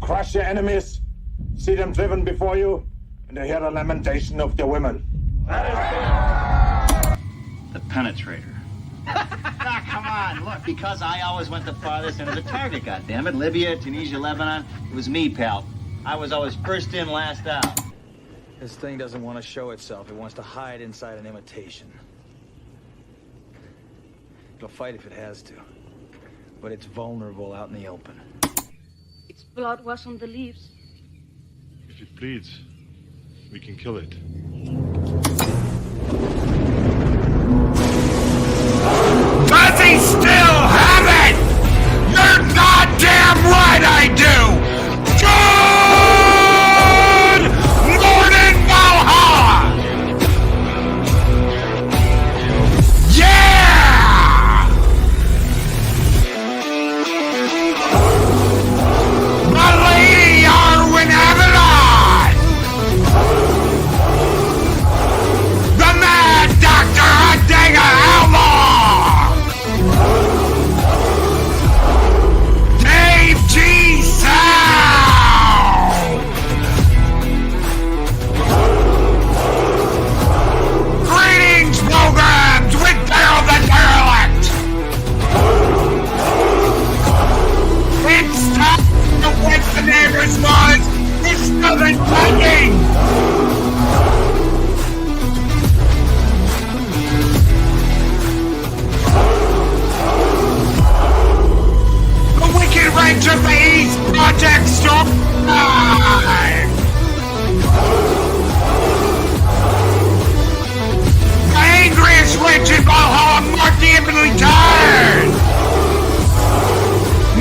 crush your enemies, see them driven before you, and to hear the lamentation of your women. The penetrator. Come on, look, because I always went the farthest into the target, goddammit. Libya, Tunisia, Lebanon, it was me, pal. I was always first in, last out. This thing doesn't want to show itself. It wants to hide inside an imitation. It'll fight if it has to, but it's vulnerable out in the open. Its blood was on the leaves. If it bleeds, we can kill it. Does he still have it? You're goddamn right I do! Good morning, Valhalla! Yeah! The Lady Arwen Avalon! The Mad Doctor Adega Outlaw! Dave G. Sound! Greetings, programs with Daryl the Derelict! It's time to wake the neighbors' minds! It's nothing taking! The Wicked Range of the East Project Storm 9! The angriest witch in Valhalla, Mark the Infinitely Tired!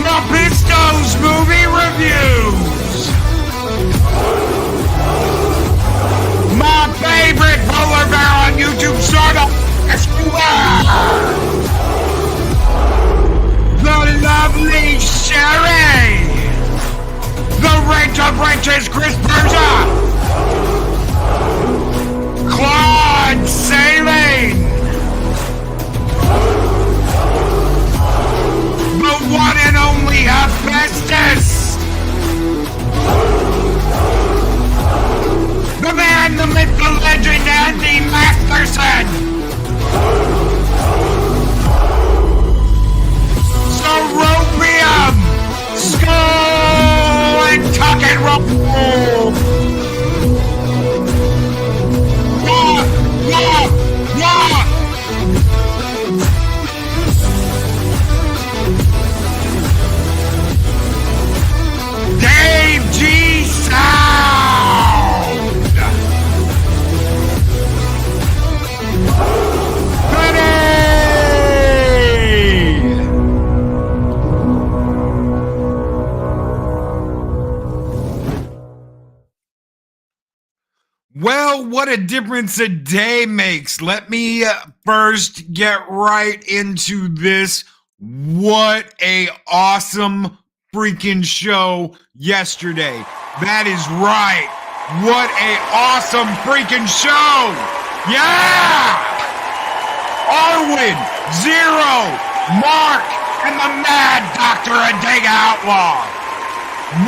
Mapistos Movie Reviews! My favorite polar bear on YouTube, sort of the lovely Sherry! The Wrench of Wrenches, Chris Persia! Claude Sailing! The one and only Hephaestus! The man, the myth, the legend, Andy Masterson! Cerobium! Skull and tuck and roll! Yeah! Yeah! Yeah! Dave G. Sound! Ready! Well, what a difference a day makes. Let me first get right into this. What a awesome freaking show yesterday. That is right. What a awesome freaking show. Yeah! Arwen, Zero, Mark, and the Mad Doctor Adega Outlaw.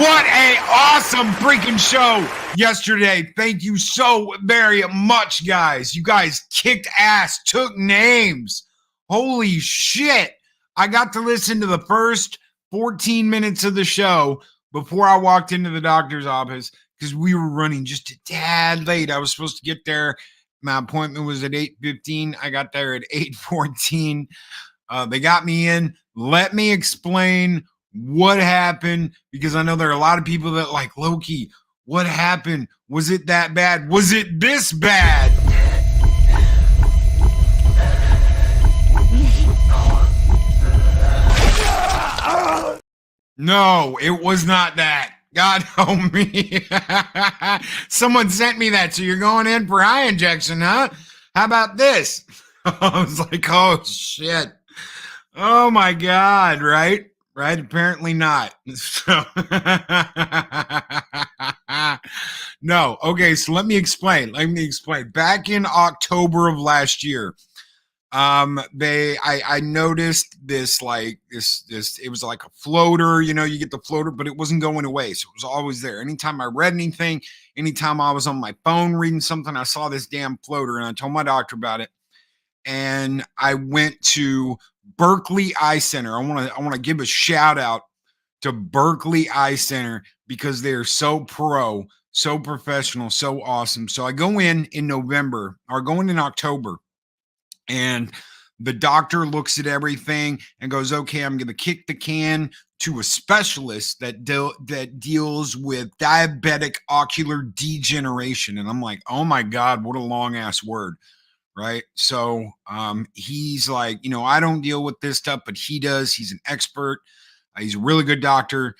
What a awesome freaking show yesterday. Thank you so very much, guys. You guys kicked ass, took names. Holy shit. I got to listen to the first 14 minutes of the show before I walked into the doctor's office because we were running just a tad late. I was supposed to get there. My appointment was at 8:15. I got there at 8:14. They got me in. Let me explain what happened, because I know there are a lot of people that like, Loki, what happened? Was it that bad? Was it this bad? No, it was not that. God help me. Someone sent me that. So you're going in for eye injection, huh? How about this? I was like, oh, shit. Oh, my God, right? Right? Apparently not. So no. Okay, so let me explain. Back in October of last year, I noticed this, like this, it was like a floater, you get the floater, but it wasn't going away. So it was always there. Anytime I read anything, anytime I was on my phone reading something, I saw this damn floater and I told my doctor about it. And I went to Berkeley Eye Center. I want to give a shout out to Berkeley Eye Center because they're so so professional, so awesome. So I go in November, or going in October, and the doctor looks at everything and goes, okay, I'm going to kick the can to a specialist that deals with diabetic ocular degeneration. And I'm like, oh my God, what a long ass word. Right. So he's like, I don't deal with this stuff, but he does. He's an expert. He's a really good doctor.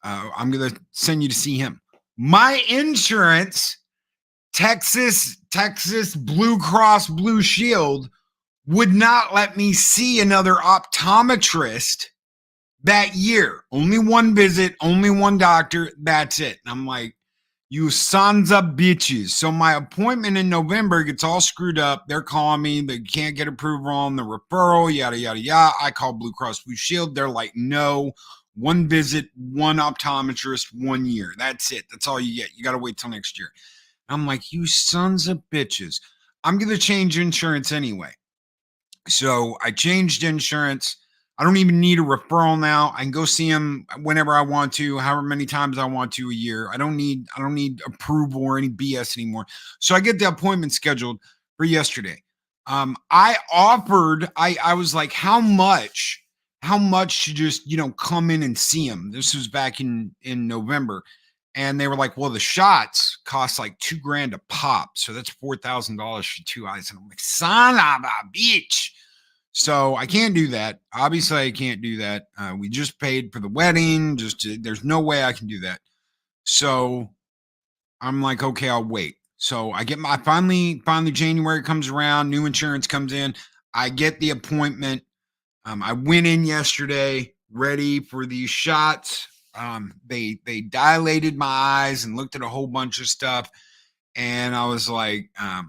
I'm going to send you to see him. My insurance, Texas Blue Cross Blue Shield, would not let me see another optometrist that year. Only one visit, only one doctor. That's it. And I'm like, you sons of bitches. So my appointment in November gets all screwed up. They're calling me. They can't get approval on the referral, yada, yada, yada. I call Blue Cross Blue Shield. They're like, no, one visit, one optometrist, 1 year. That's it. That's all you get. You got to wait till next year. I'm like, you sons of bitches. I'm going to change insurance anyway. So I changed insurance. I don't even need a referral now. I can go see him whenever I want to, however many times I want to a year. I don't need approval or any BS anymore. So I get the appointment scheduled for yesterday. I was like, how much to just, come in and see him? This was back in November. And they were like, well, the shots cost like $2,000 a pop. So that's $4,000 for 2 eyes. And I'm like, son of a bitch. So I can't do that. Obviously, I can't do that. We just paid for the wedding. There's no way I can do that. So I'm like, okay, I'll wait. So I get finally January comes around, new insurance comes in. I get the appointment. I went in yesterday, ready for these shots. They dilated my eyes and looked at a whole bunch of stuff. And I was like, I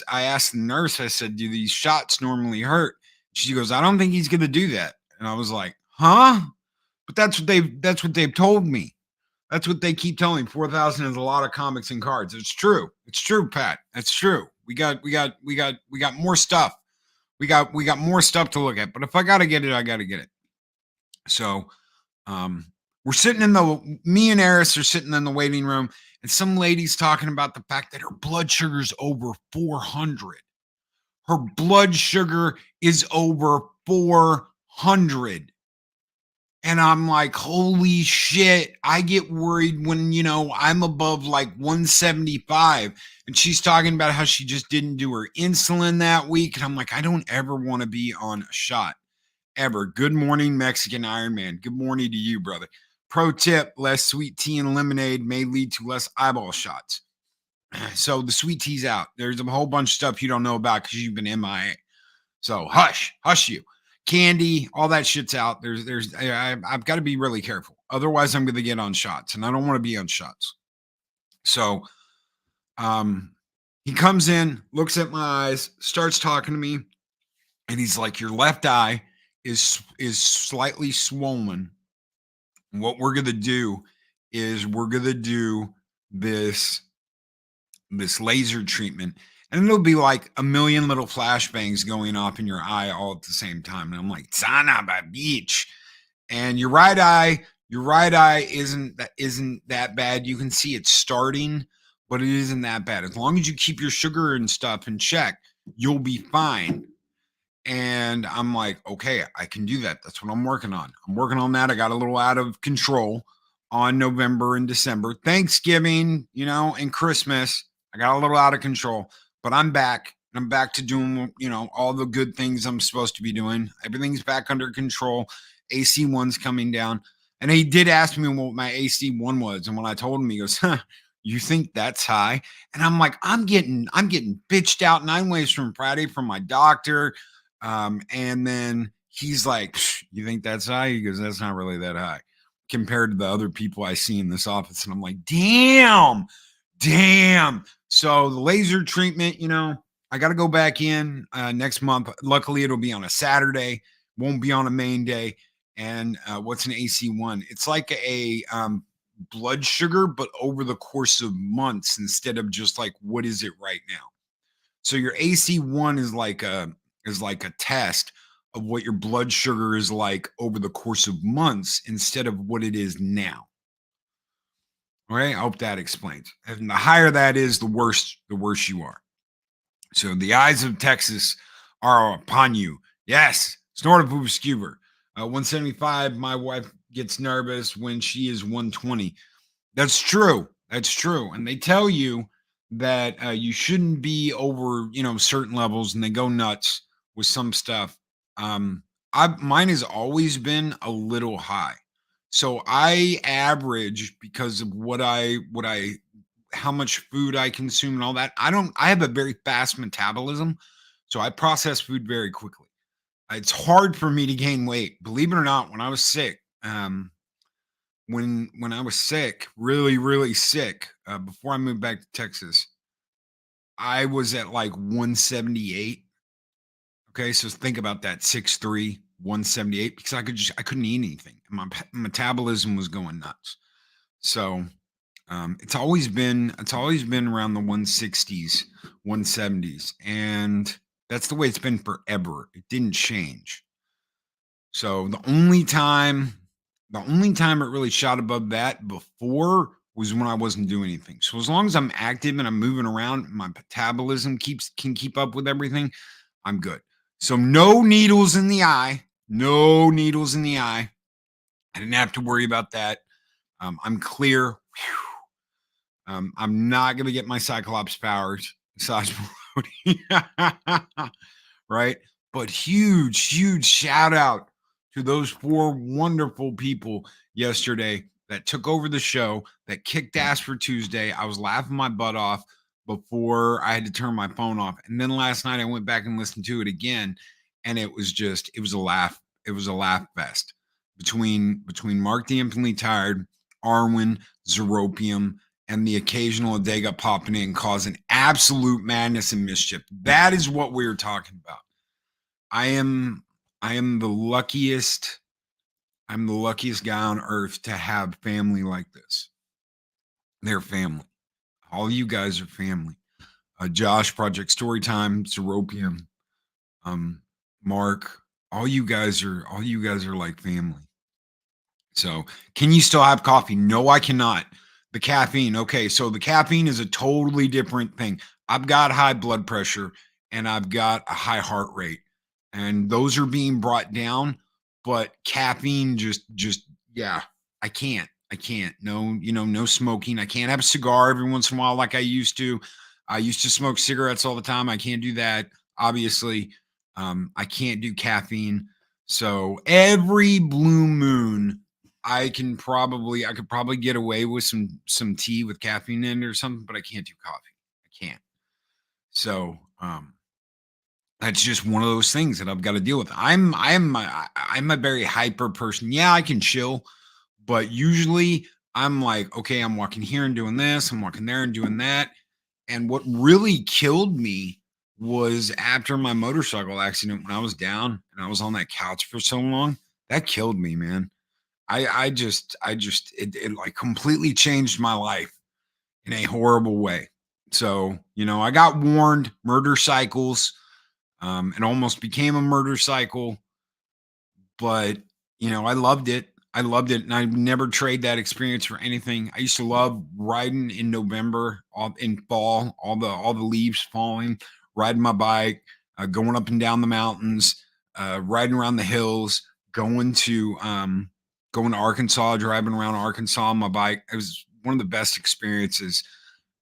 asked the nurse, I said, do these shots normally hurt? She goes, I don't think he's going to do that. And I was like, huh? But that's what they've told me. That's what they keep telling me. 4,000 is a lot of comics and cards. It's true. It's true, Pat. It's true. We got more stuff. We got more stuff to look at, but if I got to get it, I got to get it. So, we're sitting me and Eris are sitting in the waiting room, and some lady's talking about the fact that her blood sugar's over 400. Her blood sugar is over 400. And I'm like, holy shit. I get worried when, I'm above like 175. And she's talking about how she just didn't do her insulin that week. And I'm like, I don't ever want to be on a shot. Ever. Good morning, Mexican Iron Man. Good morning to you, brother. Pro tip, less sweet tea and lemonade may lead to less eyeball shots. So the sweet tea's out. There's a whole bunch of stuff you don't know about because you've been MIA. So hush you. Candy, all that shit's out. I've got to be really careful. Otherwise, I'm going to get on shots, and I don't want to be on shots. So he comes in, looks at my eyes, starts talking to me, and he's like, your left eye is slightly swollen. What we're going to do is we're going to do this laser treatment, and it'll be like a million little flashbangs going off in your eye all at the same time. And I'm like, son of a bitch. And your right eye isn't that bad. You can see it starting, but it isn't that bad. As long as you keep your sugar and stuff in check, you'll be fine. And I'm like, okay, I can do that. That's what I'm working on. I'm working on that. I got a little out of control on November and December. Thanksgiving, and Christmas, I got a little out of control, but I'm back. I'm back to doing, all the good things I'm supposed to be doing. Everything's back under control. AC1's coming down. And he did ask me what my AC1 was. And when I told him, he goes, you think that's high? And I'm like, I'm getting bitched out 9 ways from Friday from my doctor. And then he's like, you think that's high? He goes, that's not really that high compared to the other people I see in this office. And I'm like, damn. So the laser treatment, I got to go back in next month. Luckily, it'll be on a Saturday. Won't be on a main day. And what's an AC1? It's like a blood sugar, but over the course of months instead of just like what is it right now. So your AC1 is like a test of what your blood sugar is like over the course of months instead of what it is now. All right, I hope that explains. And the higher that is, the worse you are. So the eyes of Texas are upon you. Yes, snort a poop skewer. 175. My wife gets nervous when she is 120. That's true. That's true. And they tell you that you shouldn't be over, certain levels, and they go nuts with some stuff. Mine has always been a little high. So I average because of how much food I consume and all that. I have a very fast metabolism, so I process food very quickly. It's hard for me to gain weight. Believe it or not, when I was sick, when I was sick, really, really sick, before I moved back to Texas, I was at like 178. Okay, so think about that, 6'3", 178, because I couldn't eat anything. My metabolism was going nuts. So it's always been around the 160s, 170s, and that's the way it's been forever. It didn't change. So the only time it really shot above that before was when I wasn't doing anything. So as long as I'm active and I'm moving around, my metabolism can keep up with everything, I'm good. So no needles in the eye. No needles in the eye. I didn't have to worry about that. I'm clear. I'm not going to get my Cyclops powers. Right? But huge shout out to those 4 wonderful people yesterday that took over the show, that kicked ass for Tuesday. I was laughing my butt off before I had to turn my phone off. And then last night I went back and listened to it again, and it was a laugh. It was a laugh fest between Mark the Infinitely Tired, Arwen, Zeropium, and the occasional Adega popping in, causing absolute madness and mischief. That is what we're talking about. I am the luckiest. I'm the luckiest guy on earth to have family like this. They're family. All you guys are family. Josh, Project Storytime, Zeropium, Mark. All you guys are like family. So, can you still have coffee? No, I cannot. The caffeine. Okay, so the caffeine is a totally different thing. I've got high blood pressure and I've got a high heart rate, and those are being brought down. But caffeine just yeah, I can't. No, no smoking. I can't have a cigar every once in a while like I used to. I used to smoke cigarettes all the time. I can't do that. Obviously, I can't do caffeine. So every blue moon, I could probably get away with some tea with caffeine in it or something, but I can't do coffee. I can't. So that's just one of those things that I've got to deal with. I'm a very hyper person. Yeah, I can chill, but usually I'm like, okay, I'm walking here and doing this, I'm walking there and doing that. And what really killed me was after my motorcycle accident, when I was down and I was on that couch for so long, that killed me, man. It like completely changed my life in a horrible way. So, I got warned, murder cycles. It almost became a murder cycle, but I loved it. And I would never trade that experience for anything. I used to love riding in November, in fall, all the leaves falling, riding my bike, going up and down the mountains, riding around the hills, going to Arkansas, driving around Arkansas on my bike. It was one of the best experiences,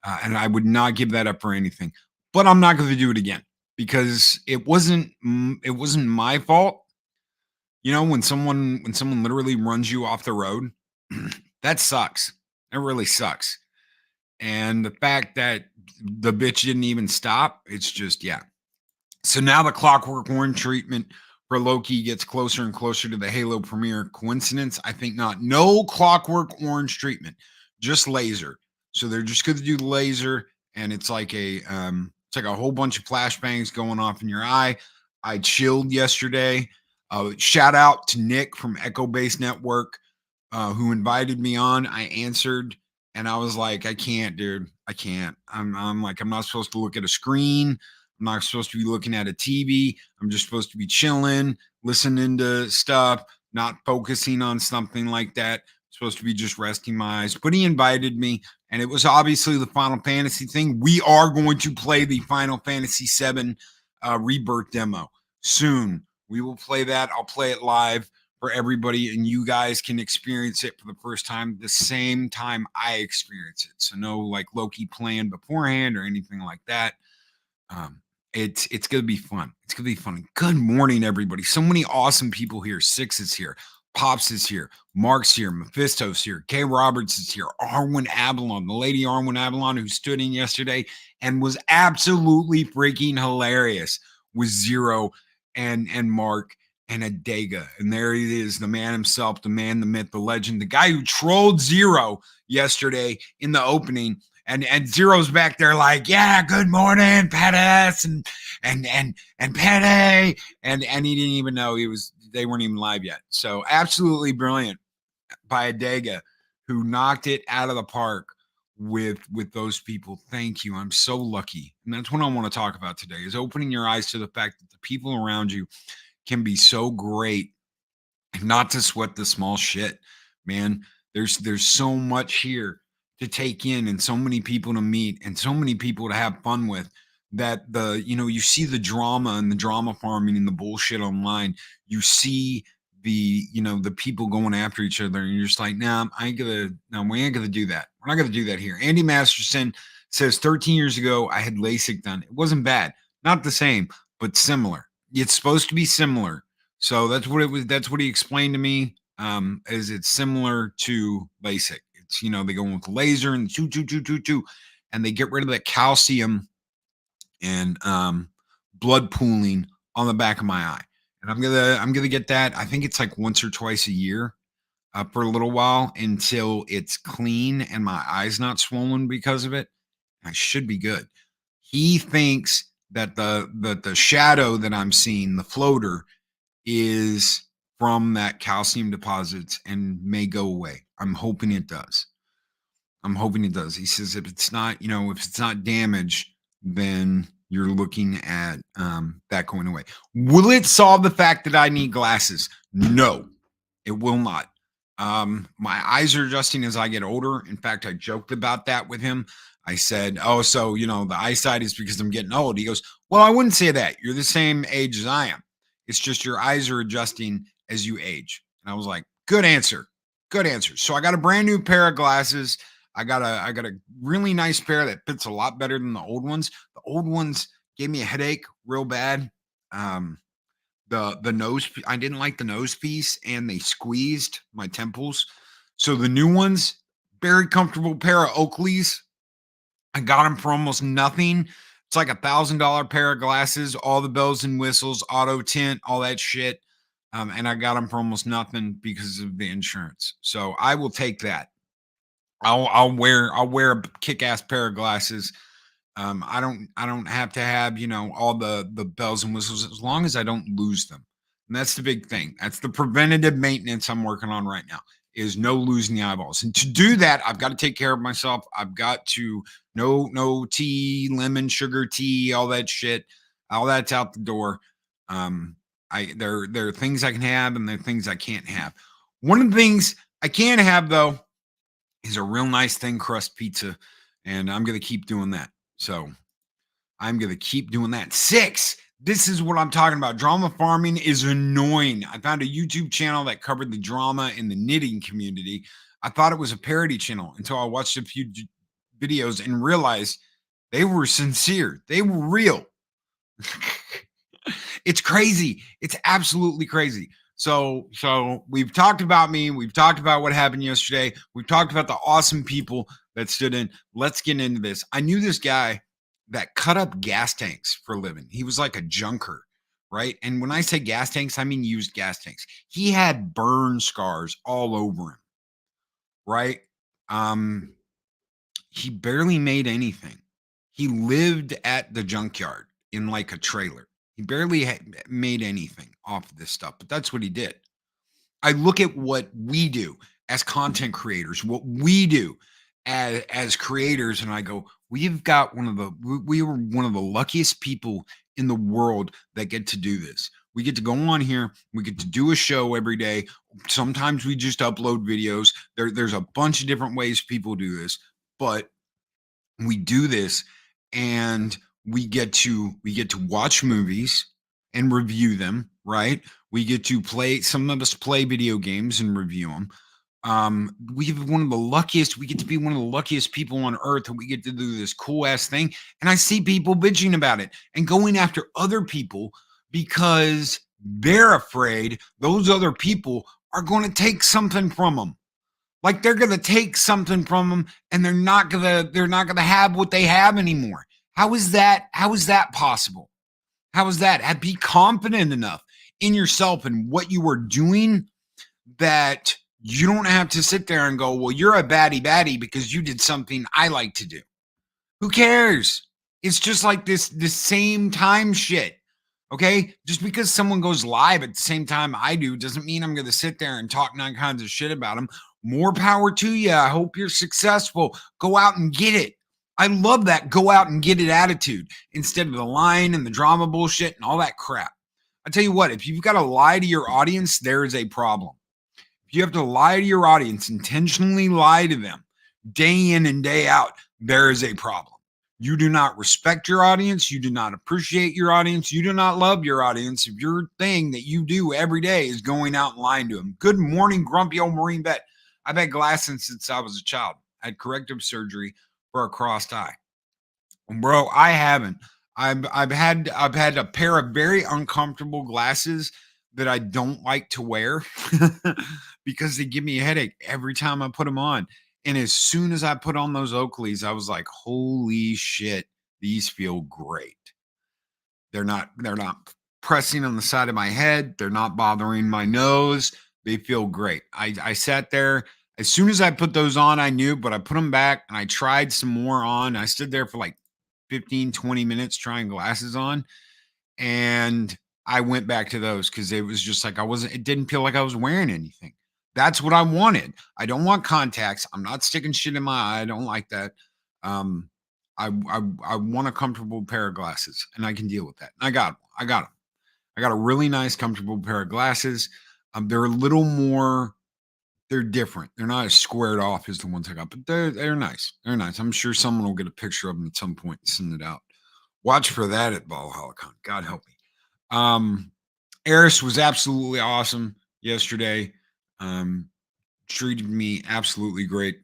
and I would not give that up for anything. But I'm not going to do it again because it wasn't my fault. When someone literally runs you off the road, that sucks. It really sucks. And the fact that the bitch didn't even stop, it's just, yeah. So now the Clockwork Orange treatment for Loki gets closer and closer to the Halo premiere. Coincidence? I think not. No Clockwork Orange treatment, just laser. So they're just going to do the laser, and it's like a It's like a whole bunch of flashbangs going off in your eye. I chilled yesterday. Shout out to Nick from Echo Base Network, who invited me on. I answered, and I was like, I can't, dude. I can't. I'm like, I'm not supposed to look at a screen. I'm not supposed to be looking at a TV. I'm just supposed to be chilling, listening to stuff, not focusing on something like that. I'm supposed to be just resting my eyes. But he invited me, and it was obviously the Final Fantasy thing. We are going to play the Final Fantasy VII Rebirth demo soon. We will play that. I'll play it live for everybody, and you guys can experience it for the first time the same time I experience it. So no like Loki playing beforehand or anything like that. It's gonna be fun. It's gonna be fun. Good morning, everybody. So many awesome people here. Six is here, Pops is here, Mark's here, Mephisto's here, Kay Roberts is here, Arwen Avalon, the lady Arwen Avalon who stood in yesterday and was absolutely freaking hilarious with Zero and Mark and Adega. And there he is, the man himself, the man, the myth, the legend, the guy who trolled Zero yesterday in the opening. And Zero's back there like, yeah, good morning, Pettis and Petty. And he didn't even know they weren't even live yet. So absolutely brilliant by Adega, who knocked it out of the park with those people. Thank you. I'm so lucky. And that's what I want to talk about today, is opening your eyes to the fact that the people around you can be so great and not to sweat the small shit, man. There's so much here to take in and so many people to meet and so many people to have fun with that you see the drama and the drama farming and the bullshit online. You see the people going after each other and you're just like, we ain't gonna do that. We're not gonna do that here. Andy Masterson says 13 years ago I had LASIK done. It wasn't bad, not the same, but similar. It's supposed to be similar. So that's what it was. That's what he explained to me. Is it's similar to LASIK. It's, they go with laser and and they get rid of that calcium and blood pooling on the back of my eye. And I'm gonna get that. I think it's like once or twice a year for a little while until it's clean and my eye's not swollen because of it. I should be good. He thinks that the shadow that I'm seeing, the floater, is from that calcium deposits and may go away. I'm hoping it does. He says if it's not, if it's not damaged, then you're looking at that going away. Will it solve the fact that I need glasses? No, it will not. My eyes are adjusting as I get older. In fact, I joked about that with him. I said, oh, so, the eyesight is because I'm getting old. He goes, well, I wouldn't say that. You're the same age as I am. It's just your eyes are adjusting as you age. And I was like, good answer. So I got a brand new pair of glasses. I got a really nice pair that fits a lot better than the old ones. The old ones gave me a headache real bad. The nose, I didn't like the nose piece and they squeezed my temples. So the new ones, very comfortable pair of Oakleys. I got them for almost nothing. It's like $1,000 pair of glasses, all the bells and whistles, auto tint, all that shit. And I got them for almost nothing because of the insurance. So I will take that. I'll wear a kick-ass pair of glasses. I don't have to have, all the bells and whistles as long as I don't lose them. And that's the big thing. That's the preventative maintenance I'm working on right now, is no losing the eyeballs. And to do that, I've got to take care of myself. I've got to no tea, lemon, sugar tea, all that shit. All that's out the door. There are things I can have and there are things I can't have. One of the things I can have though is a real nice thin crust pizza, and I'm going to keep doing that. So I'm going to keep doing that. 6, this is what I'm talking about. Drama farming is annoying. I found a YouTube channel that covered the drama in the knitting community. I thought it was a parody channel until I watched a few videos and realized they were sincere. They were real. It's crazy. It's absolutely crazy. So we've talked about me. We've talked about what happened yesterday. We've talked about the awesome people that stood in. Let's get into this. I knew this guy that cut up gas tanks for a living. He was like a junker, right? And when I say gas tanks, I mean used gas tanks. He had burn scars all over him, right? He barely made anything. He lived at the junkyard in like a trailer. He barely made anything off of this stuff, but that's what he did. I look at what we do as content creators, what we do as creators, and I go, we are one of the luckiest people in the world that get to do this. We get to go on here. We get to do a show every day. Sometimes we just upload videos. There's a bunch of different ways people do this, but we do this and we get to watch movies and review them, right? We get to play, some of us play video games and review them. We get to be one of the luckiest people on earth, and we get to do this cool ass thing. And I see people bitching about it and going after other people because they're afraid those other people are going to take something from them. Like they're going to take something from them and they're not going to have what they have anymore. How is that possible? How is that? Be confident enough in yourself and what you are doing that you don't have to sit there and go, well, you're a baddie because you did something I like to do. Who cares? It's just like this same time shit. Okay? Just because someone goes live at the same time I do doesn't mean I'm going to sit there and talk nine kinds of shit about them. More power to you. I hope you're successful. Go out and get it. I love that go out and get it attitude instead of the lying and the drama bullshit and all that crap. I tell you what, if you've got to lie to your audience, there is a problem. If you have to lie to your audience, intentionally lie to them day in and day out, there is a problem. You do not respect your audience. You do not appreciate your audience. You do not love your audience if your thing that you do every day is going out and lying to them. Good morning, grumpy old Marine vet. I've had glasses since I was a child. I had corrective surgery for a crossed eye. Bro, I haven't. I've had a pair of very uncomfortable glasses that I don't like to wear because they give me a headache every time I put them on. And as soon as I put on those Oakleys, I was like, holy shit, these feel great. They're not pressing on the side of my head. They're not bothering my nose. They feel great. I sat there. As soon as I put those on, I knew, but I put them back and I tried some more on. I stood there for like 15, 20 minutes trying glasses on. And I went back to those because it was just like it didn't feel like I was wearing anything. That's what I wanted. I don't want contacts. I'm not sticking shit in my eye. I don't like that. I want a comfortable pair of glasses and I can deal with that. I got them. I got a really nice, comfortable pair of glasses. They're a little more, they're different. They're not as squared off as the ones I got, but they're nice. They're nice. I'm sure someone will get a picture of them at some point and send it out. Watch for that at Valhalla Con. God help me. Eris was absolutely awesome yesterday. Treated me absolutely great.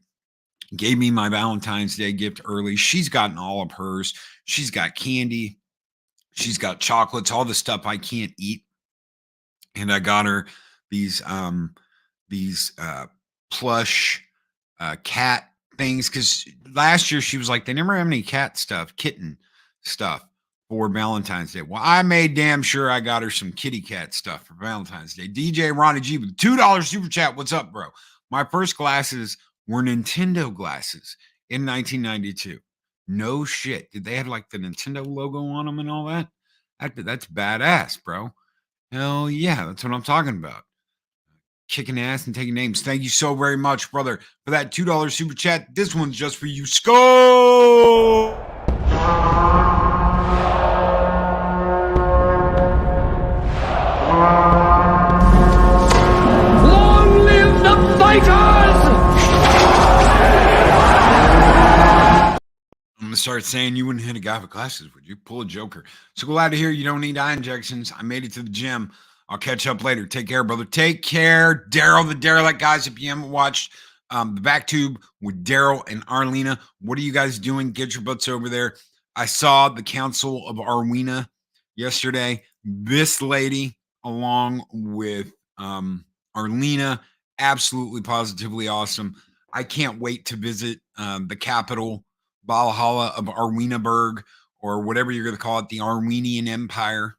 Gave me my Valentine's Day gift early. She's gotten all of hers. She's got candy. She's got chocolates, all the stuff I can't eat. And I got her these plush cat things because last year she was like, they never have any cat stuff, kitten stuff for Valentine's Day. Well, I made damn sure I got her some kitty cat stuff for Valentine's Day. DJ Ronnie G with $2 super chat. What's up, bro? My first glasses were Nintendo glasses in 1992. No shit. Did they have like the Nintendo logo on them and all that? That's badass, bro. Hell yeah, that's what I'm talking about. Kicking ass and taking names. Thank you so very much, brother, for that $2 super chat. This one's just for you. Skull! Long live the fighters! I'm gonna start saying you wouldn't hit a guy with glasses, would you? Pull a Joker. So glad to hear you don't need eye injections. I made it to the gym. I'll catch up later. Take care, brother. Take care. Daryl the Derelict, guys. If you haven't watched the back tube with Daryl and Arlena, what are you guys doing? Get your butts over there. I saw the Council of Arwena yesterday. This lady, along with Arlena, absolutely positively awesome. I can't wait to visit the capital, Valhalla of Arwenaburg, or whatever you're going to call it, the Armenian Empire.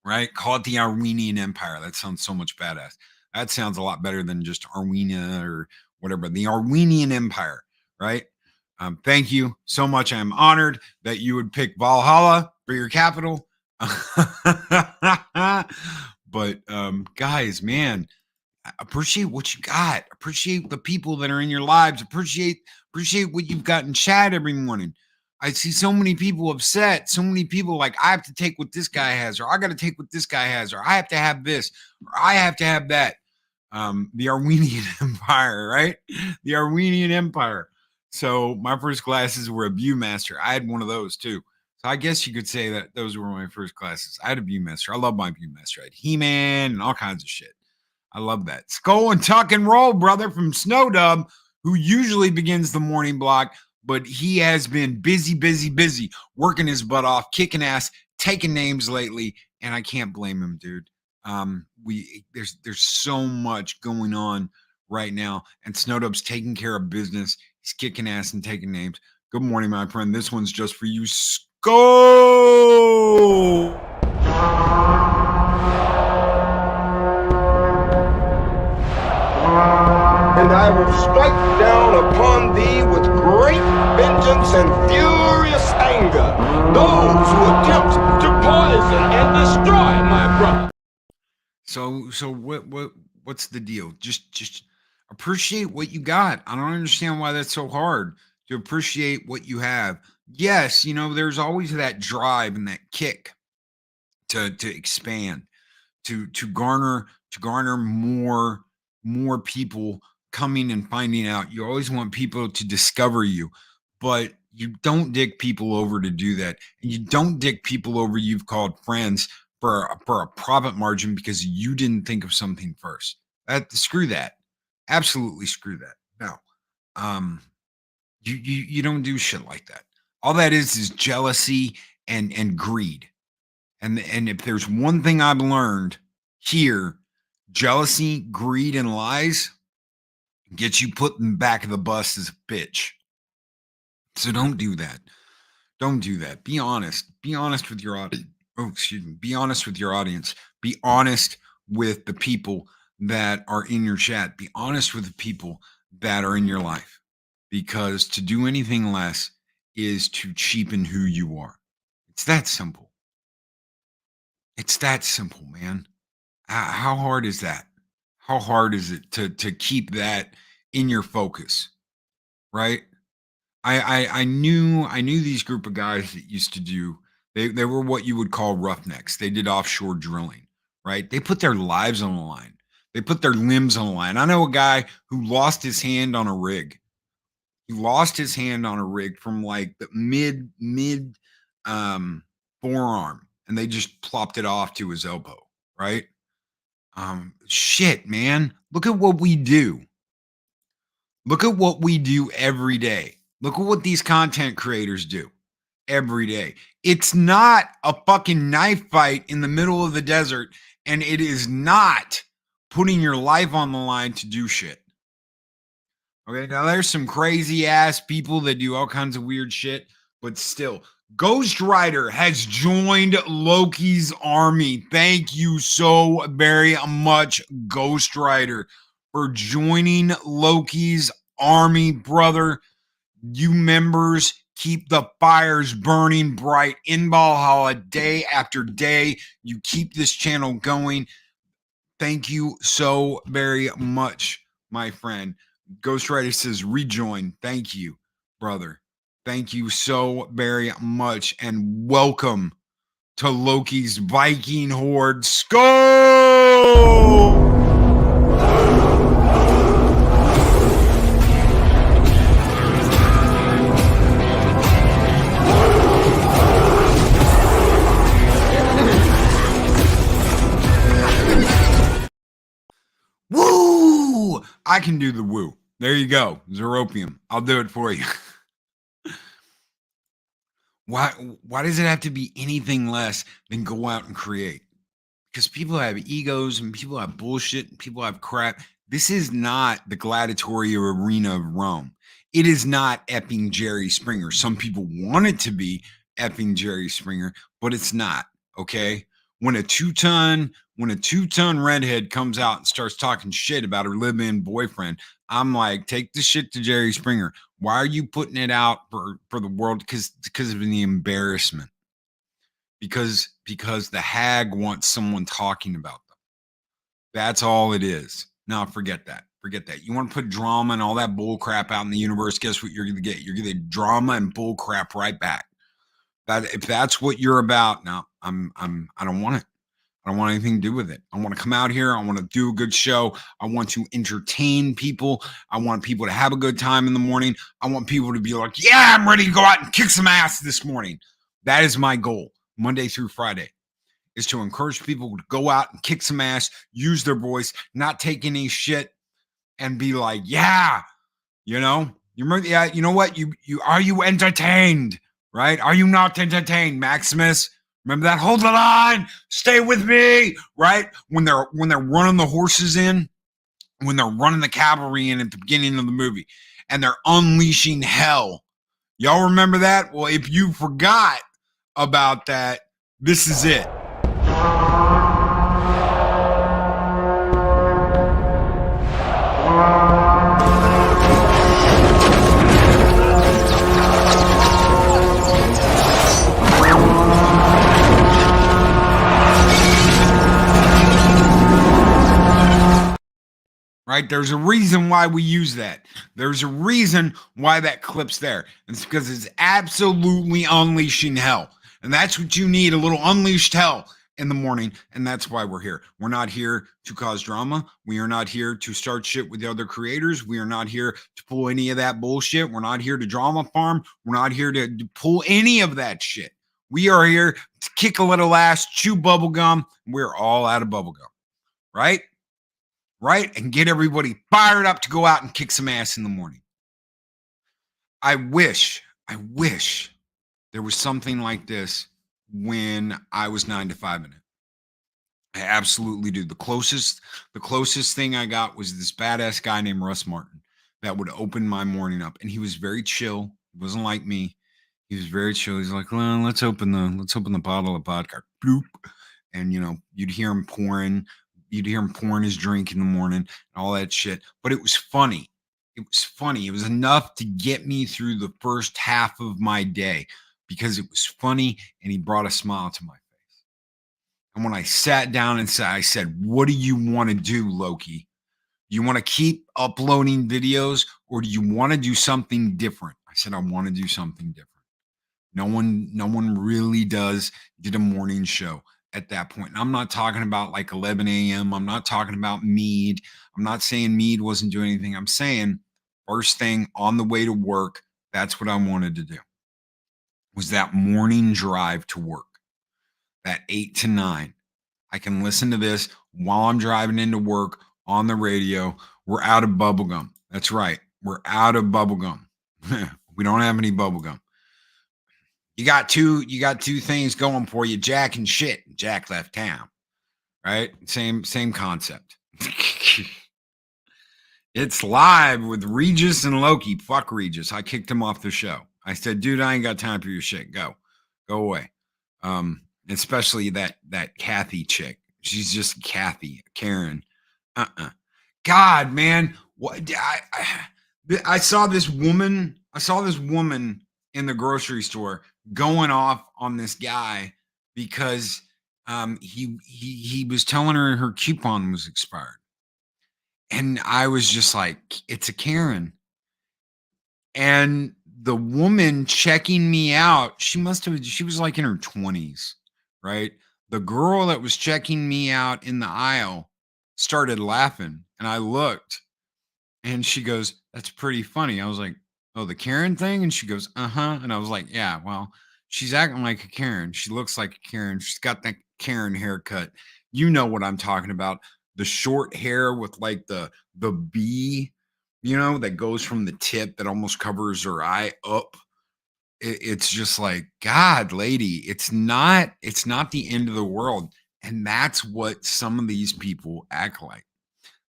Right? Call it the Armenian Empire. That sounds so much badass. That sounds a lot better than just Armenia or whatever. The Armenian Empire, right? Thank you so much. I'm honored that you would pick Valhalla for your capital. But guys, man, appreciate what you got. Appreciate the people that are in your lives. Appreciate what you've got in chat every morning. I see so many people upset. So many people like, I have to take what this guy has, or I got to take what this guy has, or I have to have this, or I have to have that. The Armenian Empire, right? The Armenian Empire. So my first classes were a Viewmaster. I had one of those too. So I guess you could say that those were my first classes. I had a Viewmaster. I love my Viewmaster. I had He-Man and all kinds of shit. I love that. Skull and Tuck and Roll, brother, from Snowdub, who usually begins the morning block, but he has been busy, working his butt off, kicking ass, taking names lately, and I can't blame him, dude. There's so much going on right now, and Snowdub's taking care of business. He's kicking ass and taking names. Good morning, my friend. This one's just for you, Skull. And I will strike down upon thee with great vengeance and furious anger those who attempt to poison and destroy my brother. So what's the deal? Just appreciate what you got. I don't understand why that's so hard to appreciate what you have. Yes, there's always that drive and that kick to expand, to garner more people coming and finding out. You always want people to discover you, but you don't dick people over to do that. And you don't dick people over you've called friends for a profit margin because you didn't think of something first. Screw that. Absolutely screw that. No. You don't do shit like that. All that is jealousy and greed. And if there's one thing I've learned here, jealousy, greed, and lies get you put in the back of the bus as a bitch. So don't do that. Don't do that. Be honest. Be honest with your audience. Oh, excuse me. Be honest with your audience. Be honest with the people that are in your chat. Be honest with the people that are in your life. Because to do anything less is to cheapen who you are. It's that simple. It's that simple, man. How hard is that? How hard is it to keep that in your focus, right? I knew these group of guys that used to do. They were what you would call roughnecks. They did offshore drilling, right? They put their lives on the line. They put their limbs on the line. I know a guy who lost his hand on a rig. He lost his hand on a rig from like the mid forearm, and they just plopped it off to his elbow, right? Shit, man. Look at what we do. Look at what we do every day. Look at what these content creators do every day. It's not a fucking knife fight in the middle of the desert, and it is not putting your life on the line to do shit. Okay, now there's some crazy ass people that do all kinds of weird shit, but still, Ghost Rider has joined Loki's army. Thank you so very much, Ghost Rider, for joining Loki's army, brother. You members keep the fires burning bright in Valhalla day after day. You keep this channel going. Thank you so very much, my friend. Ghost Rider says, rejoin. Thank you, brother. Thank you so very much. And welcome to Loki's Viking Horde. Skull! Woo! I can do the woo. There you go. Zeropium. I'll do it for you. Why does it have to be anything less than go out and create? Because people have egos and people have bullshit and people have crap. This is not the gladiatorial arena of Rome. It is not effing Jerry Springer. Some people want it to be effing Jerry Springer, but it's not, okay? When a two-ton redhead comes out and starts talking shit about her live-in boyfriend, I'm like, take the shit to Jerry Springer. Why are you putting it out for the world? Because of the embarrassment. Because the hag wants someone talking about them. That's all it is. No, forget that. Forget that. You want to put drama and all that bull crap out in the universe, guess what you're going to get? You're going to get drama and bull crap right back. If that's what you're about, no, I don't want it. I don't want anything to do with it. I want to come out here. I want to do a good show. I want to entertain people. I want people to have a good time in the morning. I want people to be like, yeah, I'm ready to go out and kick some ass this morning. That is my goal, Monday through Friday, is to encourage people to go out and kick some ass, use their voice, not take any shit, and be like, yeah, you know, yeah, you know what? You are you entertained, right? Are you not entertained, Maximus? Remember that? Hold the line, stay with me, right? When they're running the horses in, when they're running the cavalry in at the beginning of the movie, and they're unleashing hell. Y'all remember that? Well, if you forgot about that, this is it. Right? There's a reason why we use that. There's a reason why that clip's there. It's because it's absolutely unleashing hell. And that's what you need, a little unleashed hell in the morning. And that's why we're here. We're not here to cause drama. We are not here to start shit with the other creators. We are not here to pull any of that bullshit. We're not here to drama farm. We're not here to pull any of that shit. We are here to kick a little ass, chew bubblegum. We're all out of bubblegum. Right? Right? And get everybody fired up to go out and kick some ass in the morning. I wish there was something like this when I was 9 to 5 in it. I absolutely do. The closest thing I got was this badass guy named Russ Martin that would open my morning up. And he was very chill. He wasn't like me. He was very chill. He's like, well, let's open the bottle of vodka. Bloop. And you know, you'd hear him pouring his drink in the morning and all that shit. But it was funny. It was funny. It was enough to get me through the first half of my day because it was funny and he brought a smile to my face. And when I sat down and I said, what do you want to do, Loki? You want to keep uploading videos or do you want to do something different? I said, I want to do something different. No one really did a morning show at that point. And I'm not talking about like 11 a.m. I'm not talking about Mead. I'm not saying Mead wasn't doing anything. I'm saying first thing on the way to work, that's what I wanted to do, was that morning drive to work, that 8 to 9. I can listen to this while I'm driving into work on the radio. We're out of bubblegum. That's right. We're out of bubblegum. We don't have any bubblegum. You got two things going for you, Jack and shit. Jack left town, right? Same concept. It's live with Regis and Loki. Fuck Regis. I kicked him off the show. I said, dude, I ain't got time for your shit. Go away. Especially that Kathy chick. She's just Kathy, Karen. God, man. What I saw this woman in the grocery store going off on this guy because he was telling her coupon was expired. And I was just like, it's a Karen. And the woman checking me out, she was like in her 20s, right? The girl that was checking me out in the aisle started laughing. And I looked and she goes, that's pretty funny. I was like, oh, the Karen thing? And she goes, uh-huh. And I was like, yeah, well, she's acting like a Karen. She looks like a Karen. She's got that Karen haircut. You know what I'm talking about. The short hair with like the B, you know, that goes from the tip that almost covers her eye up. It's just like, God, lady, it's not the end of the world. And that's what some of these people act like.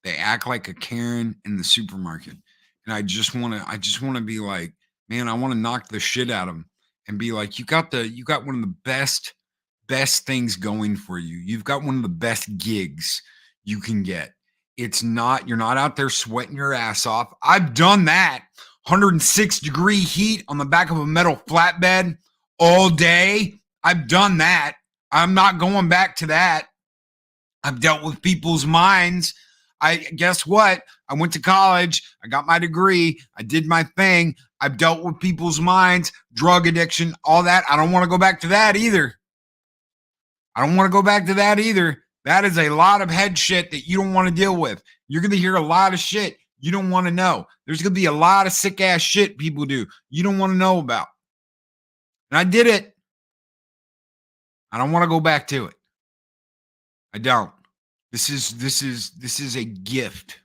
They act like a Karen in the supermarket. And I just want to be like, man, I want to knock the shit out of them and be like, you got one of the best things going for you. You've got one of the best gigs you can get. You're not out there sweating your ass off. I've done that. 106-degree heat on the back of a metal flatbed all day. I've done that. I'm not going back to that. I've dealt with people's minds. Guess what? I went to college. I got my degree. I did my thing. I've dealt with people's minds, drug addiction, all that. I don't want to go back to that either. That is a lot of head shit that you don't want to deal with. You're going to hear a lot of shit you don't want to know. There's going to be a lot of sick ass shit people do you don't want to know about. And I did it. I don't want to go back to it. I don't. This is a gift.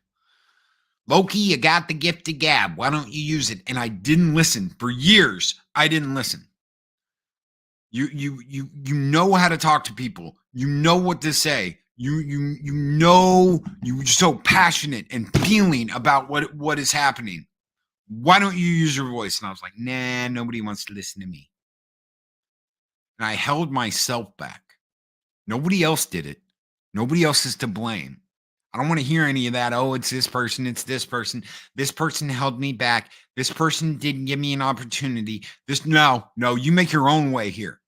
Loki, you got the gift of gab. Why don't you use it? And I didn't listen. For years, I didn't listen. You know how to talk to people. You know what to say. You know, you're so passionate and feeling about what is happening. Why don't you use your voice? And I was like, nah, nobody wants to listen to me. And I held myself back. Nobody else did it. Nobody else is to blame. I don't want to hear any of that. Oh, it's this person. It's this person. This person held me back. This person didn't give me an opportunity. No, you make your own way here.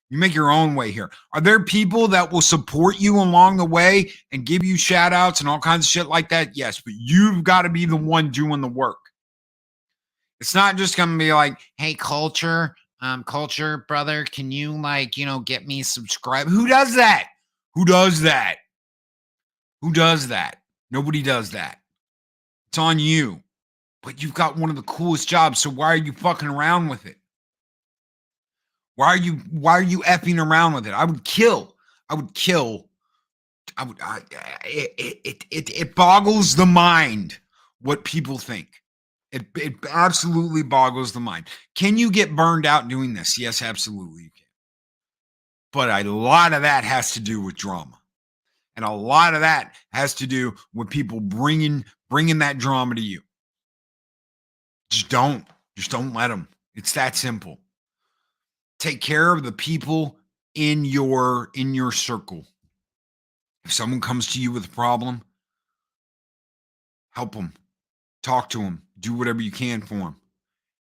You make your own way here. Are there people that will support you along the way and give you shout outs and all kinds of shit like that? Yes, but you've got to be the one doing the work. It's not just going to be like, hey, culture, brother, can you get me subscribed? Who does that? Nobody does that. It's on you. But you've got one of the coolest jobs, so why are you fucking around with it? Why are you effing around with it? It boggles the mind what people think. It absolutely boggles the mind. Can you get burned out doing this? Yes, absolutely you can. But a lot of that has to do with drama. And a lot of that has to do with people bringing that drama to you. Just don't let them. It's that simple. Take care of the people in your circle. If someone comes to you with a problem, help them. Talk to them. Do whatever you can for them.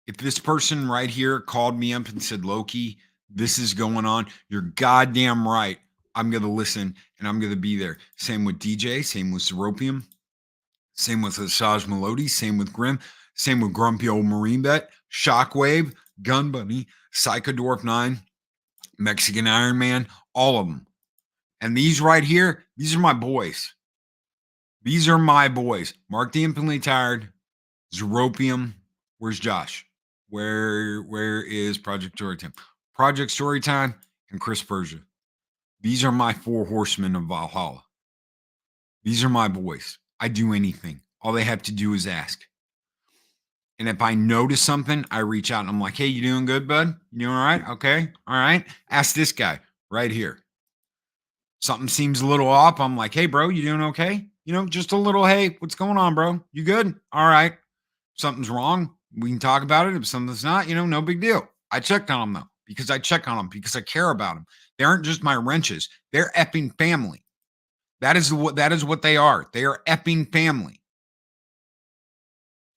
If this person right here called me up and said, Loki, this is going on, you're goddamn right. I'm going to listen and I'm going to be there. Same with DJ, same with Seropium, same with Asajj Melody, same with Grim, same with Grumpy Old Marine Bet, Shockwave, Gun Bunny, Psychodorf 9, Mexican Iron Man, all of them. And these right here, these are my boys. These are my boys. Mark the Infinitely Tired, Zeropium. Where's Josh? Where is Project Storytime? Project Storytime and Chris Persia. These are my 4 horsemen of Valhalla. These are my boys. I do anything. All they have to do is ask. And if I notice something, I reach out and I'm like, hey, you doing good, bud? You doing all right? Okay. All right. Ask this guy right here. Something seems a little off. I'm like, hey, bro, you doing okay? Just a little, hey, what's going on, bro? You good? All right. Something's wrong. We can talk about it. If something's not, no big deal. I checked on them, though, because I check on them, because I care about them. They aren't just my wrenches. They're effing family. That is what they are. They are effing family.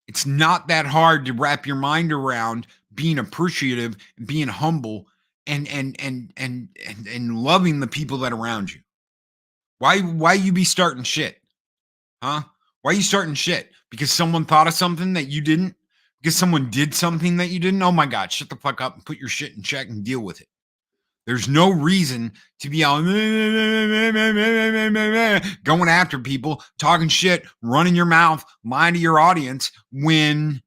It's not that hard to wrap your mind around being appreciative, being humble, and loving the people that are around you. Why you be starting shit? Huh? Why are you starting shit? Because someone thought of something that you didn't? Because someone did something that you didn't? Oh my God, shut the fuck up and put your shit in check and deal with it. There's no reason to be out going after people, talking shit, running your mouth, lying to your audience when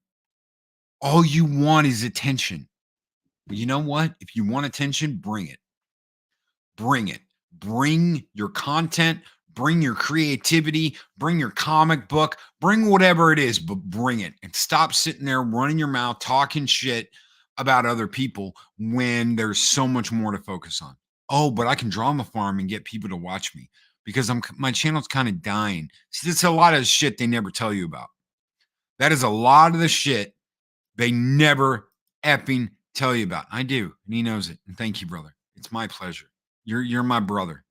all you want is attention. But you know what? If you want attention, bring it. Bring it. Bring your content, bring your creativity, bring your comic book, bring whatever it is, but bring it. And stop sitting there running your mouth, talking shit about other people when there's so much more to focus on. Oh, but I can drama farm and get people to watch me because my channel's kind of dying. See, it's a lot of shit they never tell you about. That is a lot of the shit they never effing tell you about. I do, and he knows it. And thank you, brother. It's my pleasure. You're my brother.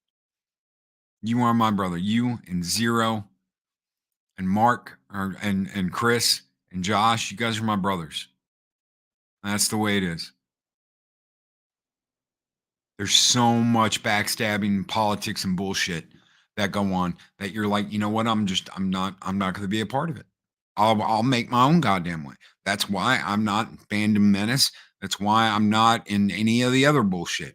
You are my brother. You and Zero and Mark and Chris And Josh, you guys are my brothers. That's the way it is. There's so much backstabbing, politics, and bullshit that go on that you're like, you know what? I'm not going to be a part of it. I'll make my own goddamn way. That's why I'm not Fandom Menace. That's why I'm not in any of the other bullshit.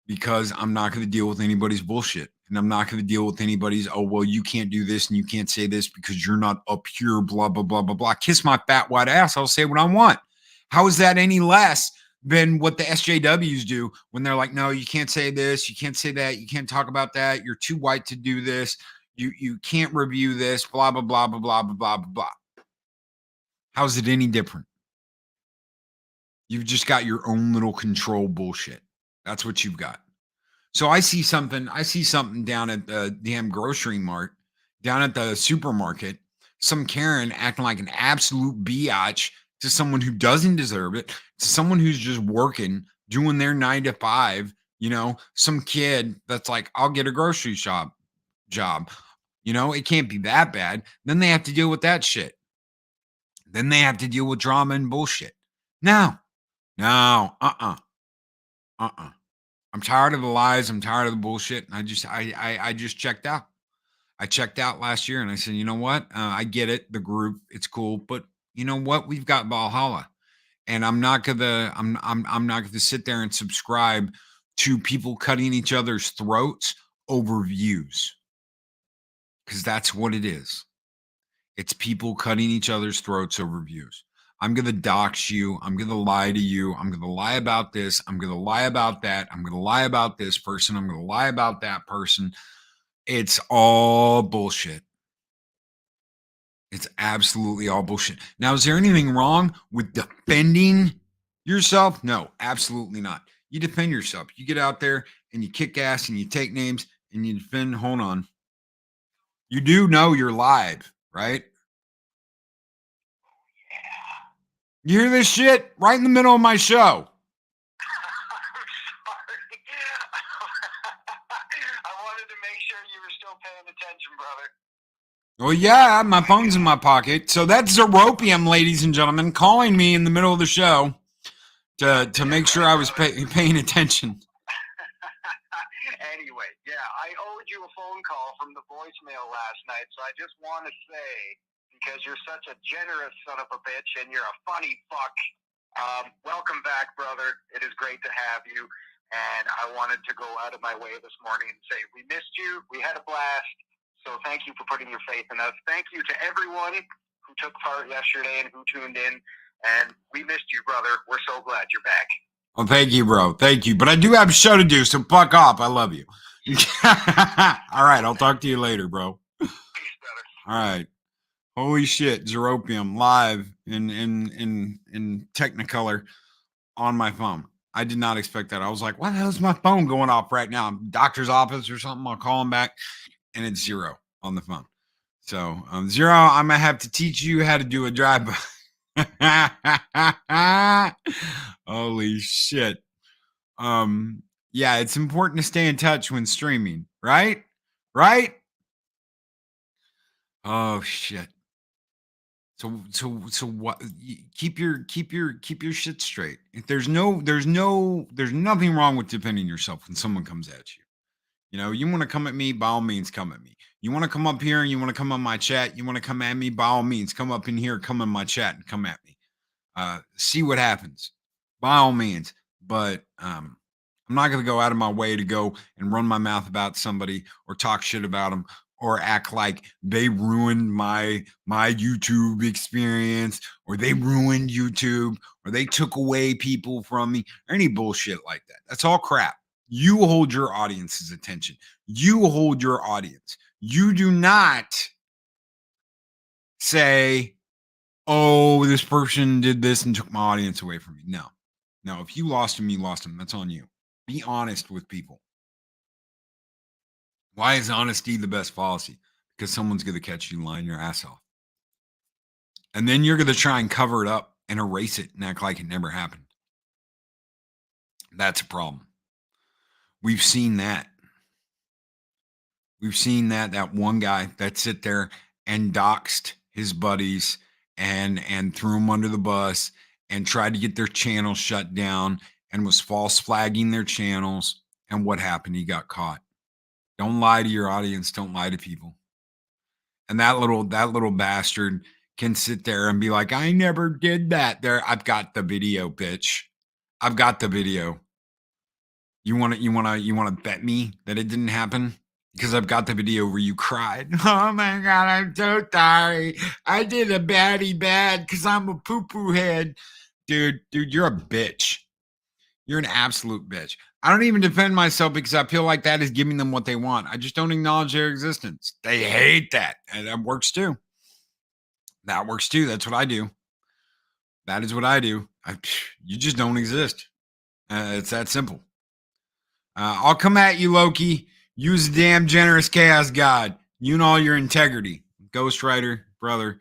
Because I'm not going to deal with anybody's bullshit. And I'm not going to deal with anybody's, oh, well, you can't do this and you can't say this because you're not up here, blah, blah, blah, blah, blah. Kiss my fat white ass. I'll say what I want. How is that any less than what the SJWs do when they're like, no, you can't say this, you can't say that, you can't talk about that, you're too white to do this, you can't review this, blah, blah, blah, blah, blah, blah, blah, blah. How's it any different? You've just got your own little control bullshit. That's what you've got. So I see something down at the damn grocery mart, down at the supermarket, some Karen acting like an absolute biatch to someone who doesn't deserve it, to someone who's just working, doing their 9 to 5, you know, some kid that's like, I'll get a grocery shop job. You know, it can't be that bad. Then they have to deal with that shit. Then they have to deal with drama and bullshit. No, I'm tired of the lies. I'm tired of the bullshit. And I just checked out. I checked out last year and I said, you know what? I get it. The group, it's cool. But you know what? We've got Valhalla. And I'm not gonna sit there and subscribe to people cutting each other's throats over views. Because that's what it is. It's people cutting each other's throats over views. I'm going to dox you. I'm going to lie to you. I'm going to lie about this. I'm going to lie about that. I'm going to lie about this person. I'm going to lie about that person. It's all bullshit. It's absolutely all bullshit. Now, is there anything wrong with defending yourself? No, absolutely not. You defend yourself. You get out there and you kick ass and you take names and you defend. Hold on. You do know you're live, right? You hear this shit right in the middle of my show. I'm sorry. I wanted to make sure you were still paying attention, brother. Well, yeah, my phone's in my pocket. So that's Zeropium, ladies and gentlemen, calling me in the middle of the show to make sure I was paying attention. Anyway, yeah, I owed you a phone call from the voicemail last night, so I just want to say, because you're such a generous son of a bitch and you're a funny fuck, welcome back, brother. It is great to have you. And I wanted to go out of my way this morning and say, we missed you. We had a blast. So thank you for putting your faith in us. Thank you to everyone who took part yesterday and who tuned in. And we missed you, brother. We're so glad you're back. Well, thank you, bro. Thank you. But I do have a show to do, so fuck off. I love you. All right. I'll talk to you later, bro. Peace, brother. All right. Holy shit. Zeropium live in Technicolor on my phone. I did not expect that. I was like, what the hell's my phone going off right now? Doctor's office or something. I'll call him back. And it's Zero on the phone. So, Zero, I'm going to have to teach you how to do a drive-by. Holy shit. Yeah, it's important to stay in touch when streaming, right? Right? Oh shit. So what? Keep your shit straight. If there's nothing wrong with defending yourself when someone comes at you. You know, you want to come at me, by all means, come at me. You want to come up here and you want to come on my chat, you want to come at me, by all means, come up in here, come in my chat and come at me. See what happens, by all means. But I'm not going to go out of my way to go and run my mouth about somebody or talk shit about them or act like they ruined my YouTube experience or they ruined YouTube or they took away people from me or any bullshit like that. That's all crap. You hold your audience's attention. You hold your audience. You do not say, oh, this person did this and took my audience away from me. No. If you lost them, you lost them. That's on you. Be honest with people. Why is honesty the best policy? Because someone's going to catch you lying your ass off. And then you're going to try and cover it up and erase it and act like it never happened. That's a problem. We've seen that. We've seen that one guy that sit there and doxed his buddies and threw them under the bus and tried to get their channel shut down and was false flagging their channels. And what happened? He got caught. Don't lie to your audience. Don't lie to people. And that little bastard can sit there and be like, I never did that. There, I've got the video, bitch. I've got the video. You want to bet me that it didn't happen? Because I've got the video where you cried. Oh my God, I'm so sorry. I did a baddie bad because I'm a poo-poo head. Dude, you're a bitch. You're an absolute bitch. I don't even defend myself because I feel like that is giving them what they want. I just don't acknowledge their existence. They hate that. And that works too. That works too. That's what I do. That is what I do. You just don't exist. It's that simple. I'll come at you, Loki. Use the damn generous chaos god. You and all your integrity. Ghost Rider, brother.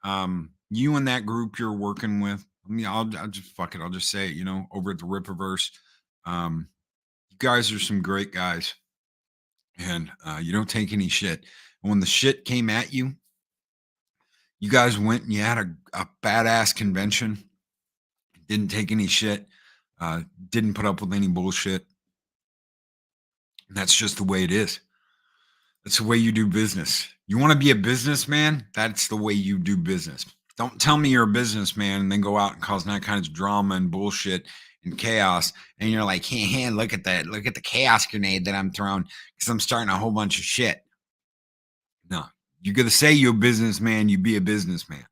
You and that group you're working with. I mean, I'll just fuck it. I'll just say it, over at the Rippaverse. You guys are some great guys. And you don't take any shit. And when the shit came at you, you guys went and you had a badass convention. Didn't take any shit. Didn't put up with any bullshit. That's just the way it is. That's the way you do business. You want to be a businessman? That's the way you do business. Don't tell me you're a businessman and then go out and cause that kind of drama and bullshit and chaos. And you're like, hey, look at that. Look at the chaos grenade that I'm throwing because I'm starting a whole bunch of shit. No, you got to say you're a businessman. You be a businessman.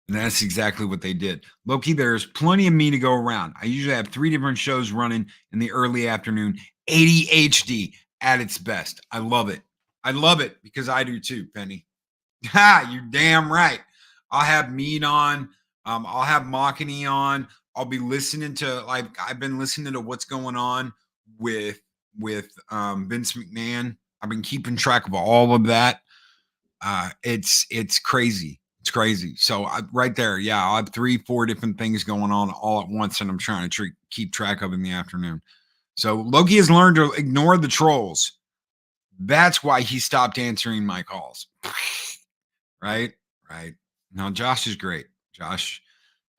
And that's exactly what they did. Loki, there's plenty of me to go around. I usually have 3 different shows running in the early afternoon. ADHD at its best. I love it. I love it because I do too, Penny. Ha, you're damn right. I'll have Mead on. I'll have Machini on. I'll be listening to, I've been listening to what's going on with Vince McMahon. I've been keeping track of all of that. It's crazy. It's crazy. So right there, yeah, I'll have 3-4 different things going on all at once, and I'm trying to keep track of in the afternoon. So Loki has learned to ignore the trolls. That's why he stopped answering my calls. Right? Now, Josh is great. Josh,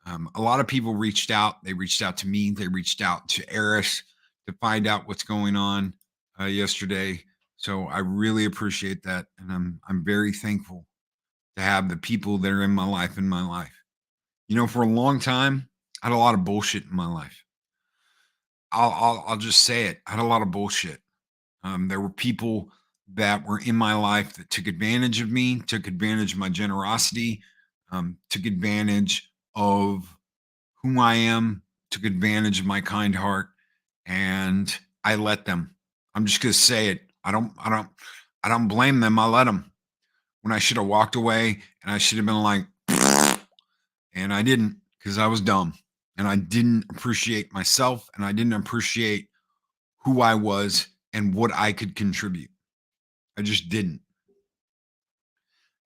a lot of people reached out. They reached out to me. They reached out to Eris to find out what's going on yesterday. So I really appreciate that. And I'm very thankful to have the people that are in my life. For a long time, I had a lot of bullshit in my life. I'll just say it. I had a lot of bullshit. There were people that were in my life that took advantage of me, took advantage of my generosity, took advantage of who I am, took advantage of my kind heart, and I let them. I'm just gonna say it. I don't blame them. I let them. When I should have walked away, and I should have been like, and I didn't because I was dumb. And I didn't appreciate myself, and I didn't appreciate who I was and what I could contribute. I just didn't.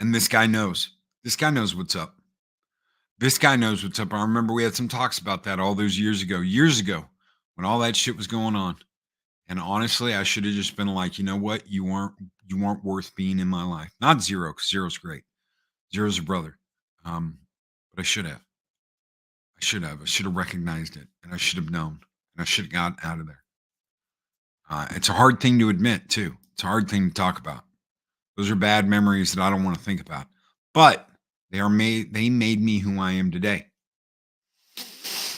And this guy knows. This guy knows what's up. This guy knows what's up. I remember we had some talks about that all those years ago, when all that shit was going on. And honestly, I should have just been like, you know what? You weren't worth being in my life. Not Zero, because Zero's great. Zero's a brother. But I should have. I should have recognized it, and I should have known, and I should have gotten out of there. It's a hard thing to admit, too. It's a hard thing to talk about. Those are bad memories that I don't want to think about. But they made me who I am today.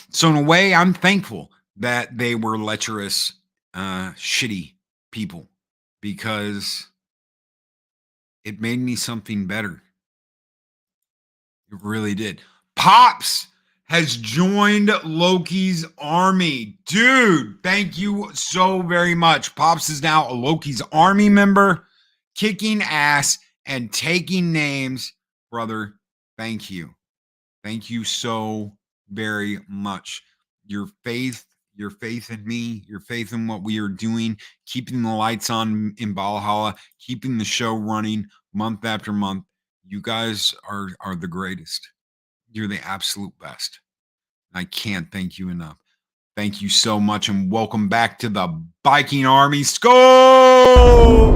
So in a way, I'm thankful that they were lecherous, shitty people, because it made me something better. It really did. Pops has joined Loki's army. Dude, thank you so very much. Pops is now a Loki's army member, kicking ass and taking names. Brother, thank you. Thank you so very much. Your faith in me, your faith in what we are doing, keeping the lights on in Valhalla, keeping the show running month after month. You guys are the greatest. You're the absolute best. I can't thank you enough. Thank you so much, and welcome back to the Viking Army. Skull!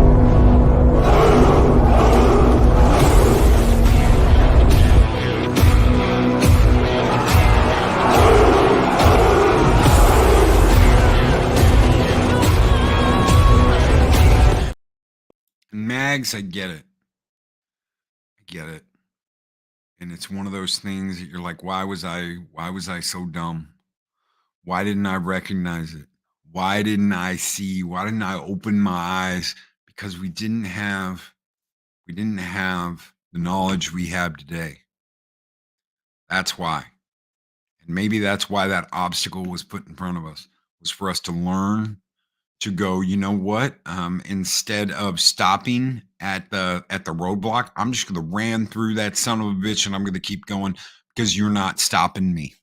And Mags, I get it. I get it. And it's one of those things that you're like, why was I so dumb? Why didn't I recognize it? Why didn't I see? Why didn't I open my eyes? Because we didn't have the knowledge we have today. That's why. And maybe that's why that obstacle was put in front of us, was for us to learn to go, you know what? Instead of stopping at the roadblock, I'm just gonna ran through that son of a bitch and I'm gonna keep going because you're not stopping me.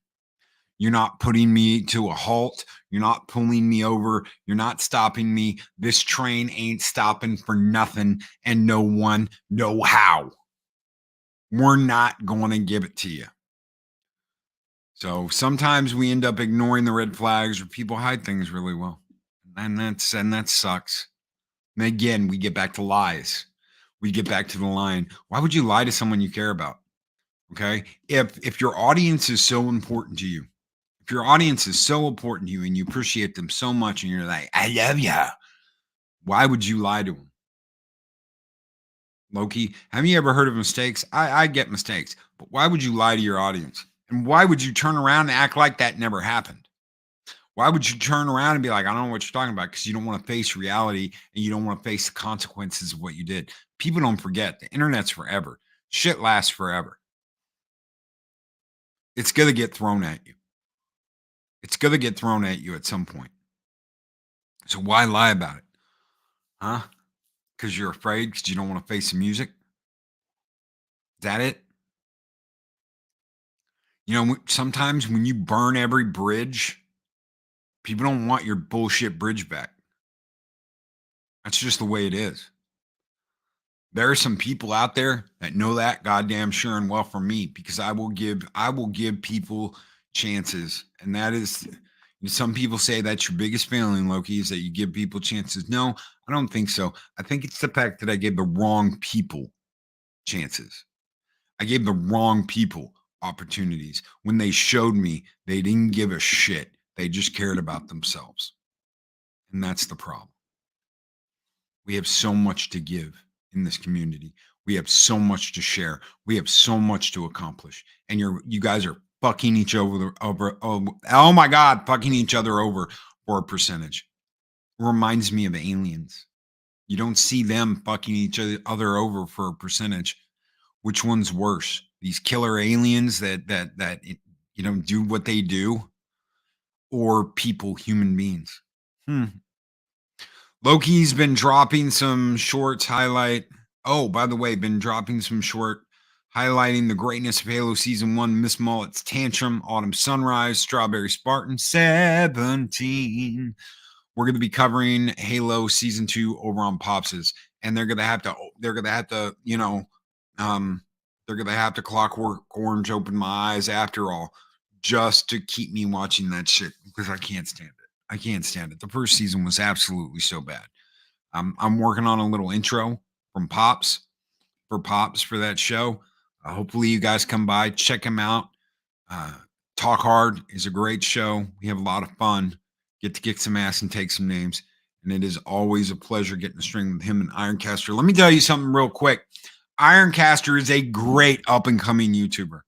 You're not putting me to a halt. You're not pulling me over. You're not stopping me. This train ain't stopping for nothing, and no one know how. We're not going to give it to you. So sometimes we end up ignoring the red flags, or people hide things really well. And that sucks. And again, we get back to lies. We get back to the line. Why would you lie to someone you care about? Okay? If your audience is so important to you, if your audience is so important to you and you appreciate them so much and you're like, I love you, why would you lie to them? Loki, have you ever heard of mistakes? I get mistakes, but why would you lie to your audience? And why would you turn around and act like that never happened? Why would you turn around and be like, I don't know what you're talking about? Because you don't want to face reality and you don't want to face the consequences of what you did. People don't forget. The internet's forever. Shit lasts forever. It's going to get thrown at you. It's going to get thrown at you at some point. So why lie about it? Huh? Because you're afraid, because you don't want to face the music? Is that it? You know, sometimes when you burn every bridge, people don't want your bullshit bridge back. That's just the way it is. There are some people out there that know that goddamn sure and well from me, because I will give people chances. And that is, some people say that's your biggest failing, Loki, is that you give people chances. No, I don't think so. I think it's the fact that I gave the wrong people chances. I gave the wrong people opportunities. When they showed me, they didn't give a shit. They just cared about themselves. And that's the problem. We have so much to give in this community. We have so much to share. We have so much to accomplish. And you guys are fucking each other over. Oh my God, fucking each other over for a percentage. It reminds me of aliens. You don't see them fucking each other over for a percentage. Which one's worse? These killer aliens that do what they do, or people, human beings? Loki's been dropping some shorts highlighting the greatness of Halo Season 1, Miss Mullet's Tantrum, Autumn Sunrise, Strawberry Spartan 17. We're going to be covering Halo Season 2 over on Pops's, and they're going to have to Clockwork Orange open my eyes after all, just to keep me watching that shit, because I can't stand it. I can't stand it. The first season was absolutely so bad. I'm working on a little intro from Pops for that show. Hopefully you guys come by, check him out. Talk Hard is a great show. We have a lot of fun. Get to kick some ass and take some names. And it is always a pleasure getting to string with him and Ironcaster. Let me tell you something real quick. Ironcaster is a great up-and-coming YouTuber.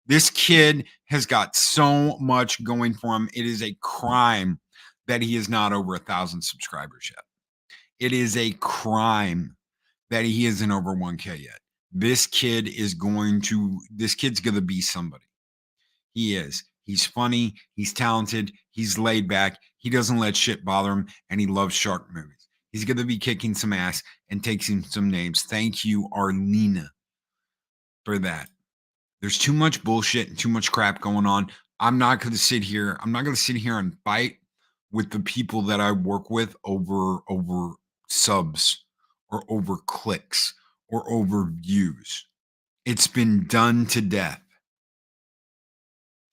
This kid has got so much going for him. It is a crime that he is not over 1,000 subscribers yet. It is a crime that he isn't over 1K yet. This kid's going to be somebody. He is. He's funny. He's talented. He's laid back. He doesn't let shit bother him. And he loves shark movies. He's going to be kicking some ass and taking some names. Thank you, Arlena, for that. There's too much bullshit and too much crap going on. I'm not going to sit here and fight with the people that I work with over subs or over clicks or over views. It's been done to death.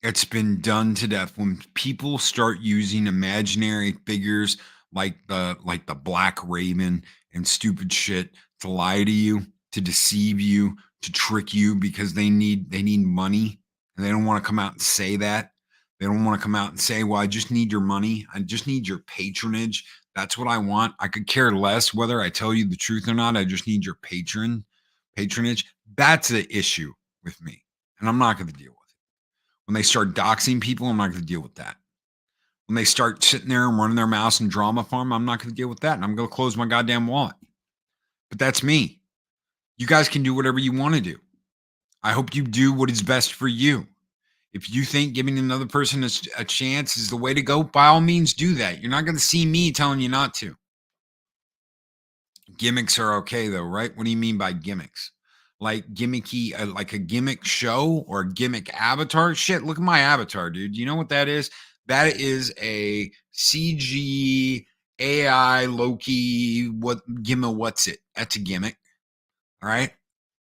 It's been done to death. When people start using imaginary figures like the Black Raven and stupid shit to lie to you, to deceive you, to trick you because they need money, and they don't want to come out and say that. They don't want to come out and say, well, I just need your money. I just need your patronage. That's what I want. I could care less whether I tell you the truth or not. I just need your patronage. That's the issue with me. And I'm not going to deal with it. When they start doxing people, I'm not going to deal with that. When they start sitting there and running their mouths and drama farm, I'm not going to deal with that. And I'm going to close my goddamn wallet. But that's me. You guys can do whatever you want to do. I hope you do what is best for you. If you think giving another person a chance is the way to go, by all means do that. You're not going to see me telling you not to. Gimmicks are okay though, right? What do you mean by gimmicks? Like gimmicky, like a gimmick show or a gimmick avatar? Shit, look at my avatar, dude. You know what that is? That is a CG AI Loki. What's it? That's a gimmick. All right.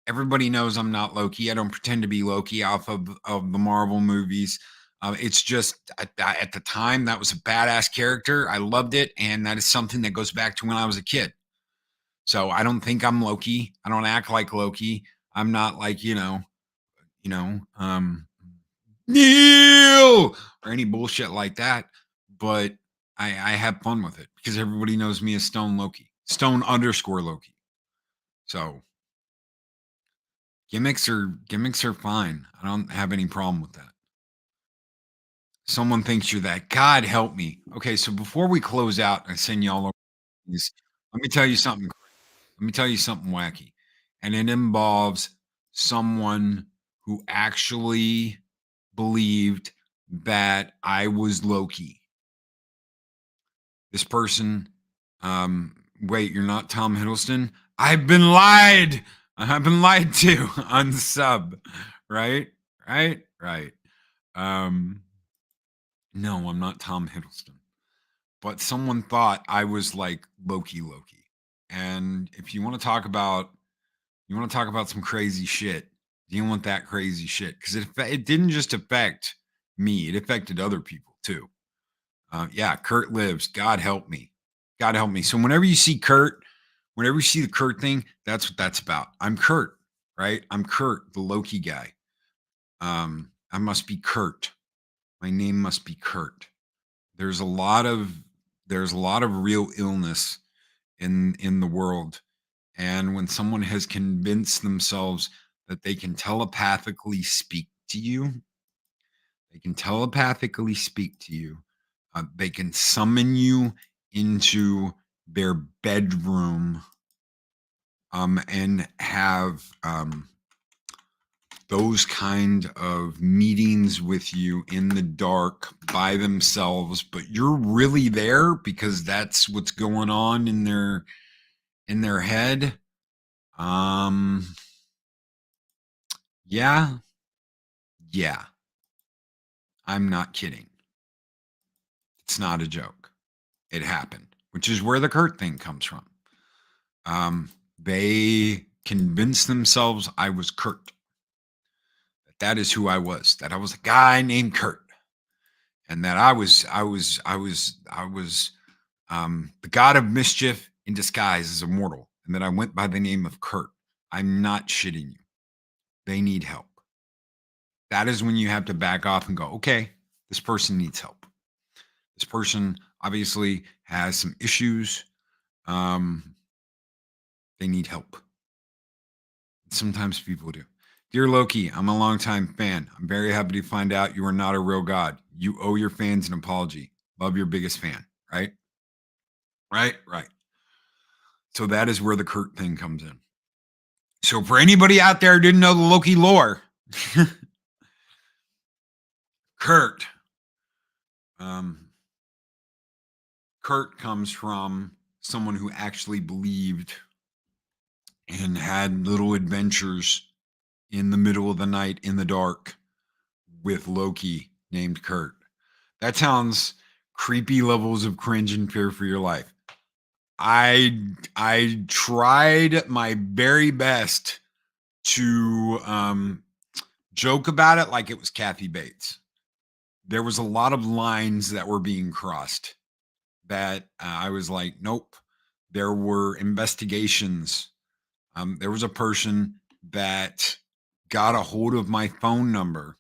Everybody knows I'm not Loki. I don't pretend to be Loki off of the Marvel movies. It's just at the time that was a badass character. I loved it, and that is something that goes back to when I was a kid. So I don't think I'm Loki. I don't act like Loki. I'm not like Neil or any bullshit like that. But I have fun with it because everybody knows me as Stone Loki, Stone_Loki. So gimmicks are fine. I don't have any problem with that. Someone thinks you're that. God help me. Okay, so before we close out and send y'all over, let me tell you something. Let me tell you something wacky. And it involves someone who actually believed that I was Loki. This person, wait, you're not Tom Hiddleston? I've been lied. I've been lied to on sub. Right. No, I'm not Tom Hiddleston. But someone thought I was like Loki. And if you want to talk about some crazy shit, you want that crazy shit because it didn't just affect me; it affected other people too. Yeah, Kurt lives. God help me. God help me. So whenever you see Kurt, whenever you see the Kurt thing, that's what that's about. I'm Kurt, right? I'm Kurt, the Loki guy. I must be Kurt. My name must be Kurt. There's a lot of real illness in the world. And when someone has convinced themselves that they can telepathically speak to you, they can summon you into their bedroom and have those kind of meetings with you in the dark by themselves, but you're really there because that's what's going on in their head. Yeah. I'm not kidding. It's not a joke. It happened, which is where the Kurt thing comes from. They convinced themselves I was Kurt. That is who I was. That I was a guy named Kurt, and that I was the god of mischief in disguise as a mortal, and that I went by the name of Kurt. I'm not shitting you. They need help. That is when you have to back off and go, okay, this person needs help. This person obviously has some issues. They need help. Sometimes people do. Dear Loki, I'm a longtime fan. I'm very happy to find out you are not a real god. You owe your fans an apology. Love, your biggest fan. Right. So that is where the Kurt thing comes in. So for anybody out there who didn't know the Loki lore, Kurt comes from someone who actually believed and had little adventures in the middle of the night in the dark with Loki named Kurt. That sounds creepy levels of cringe and fear for your life. I tried my very best to joke about it like it was Kathy Bates. There was a lot of lines that were being crossed that I was like, nope. There were investigations. There was a person that got a hold of my phone number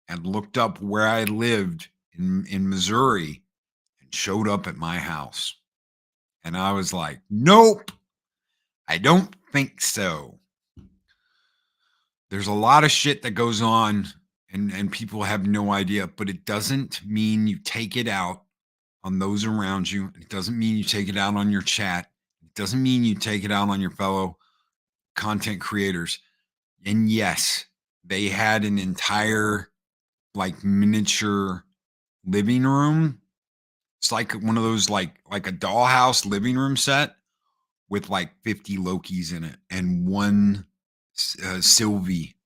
and looked up where I lived in Missouri and showed up at my house. And I was like, nope, I don't think so. There's a lot of shit that goes on and people have no idea, but it doesn't mean you take it out on those around you. It doesn't mean you take it out on your chat. It doesn't mean you take it out on your fellow content creators. And yes, they had an entire like miniature living room. It's like one of those like a dollhouse living room set with like 50 Lokis in it and one Sylvie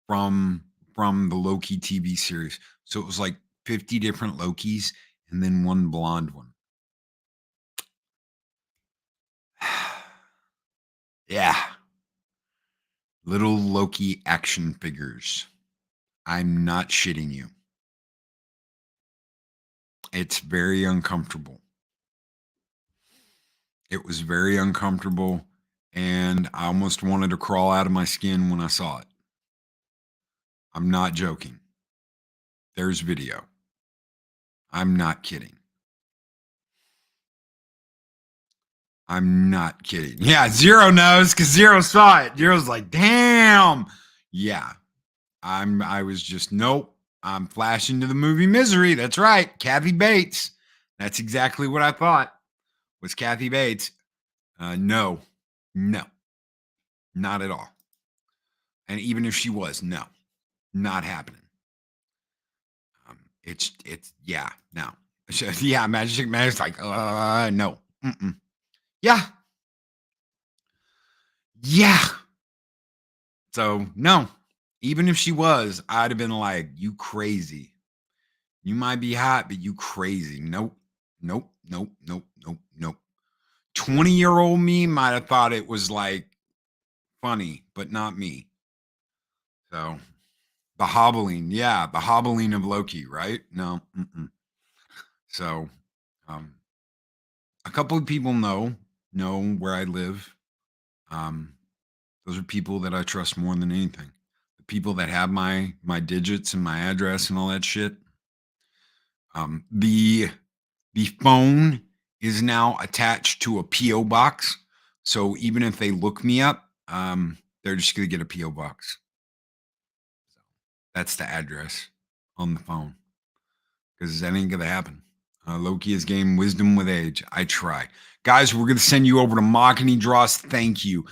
from the Loki TV series. So it was like 50 different Lokis and then one blonde one. Yeah. Little Loki action figures. I'm not shitting you. It's very uncomfortable. It was very uncomfortable, and I almost wanted to crawl out of my skin when I saw it. I'm not joking. There's video. I'm not kidding. I'm not kidding. Yeah, Zero knows because Zero saw it. Zero's like, damn. Yeah. I was just, nope. I'm flashing to the movie Misery. That's right. Kathy Bates. That's exactly what I thought was Kathy Bates. No, not at all. And even if she was, no, not happening. It's yeah, no. Yeah, Magic Man's like, no. Mm-mm. Yeah. So no, even if she was, I'd have been like, you crazy. You might be hot, but you crazy. Nope. 20-year-old me might have thought it was like funny, but not me. So the hobbling, yeah, the hobbling of Loki, right? No. So a couple of people know where I live. Those are people that I trust more than anything. The people that have my digits and my address and all that shit. The phone is now attached to a P.O. box. So even if they look me up, they're just going to get a P.O. box. That's the address on the phone. Because that ain't going to happen. Loki has gained wisdom with age. I try. Guys, we're going to send you over to Machini Dross. Thank you.